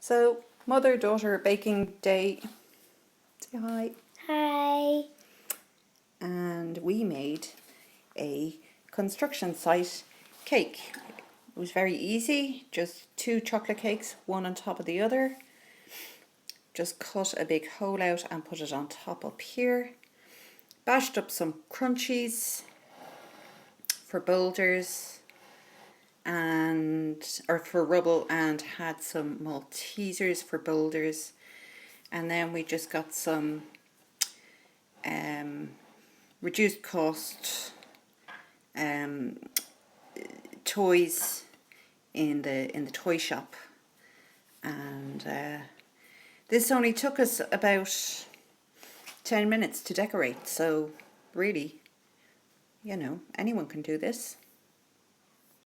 So, mother-daughter baking day. Say hi. Hi. And we made a construction site cake. It was very easy, just 2 chocolate cakes, one on top of the other. Just cut a big hole out and put it on top up here. Bashed up some crunchies for boulders or for rubble, and had some Maltesers for boulders. And then we just got some reduced cost toys in the toy shop, and this only took us about 10 minutes to decorate, so really, anyone can do this.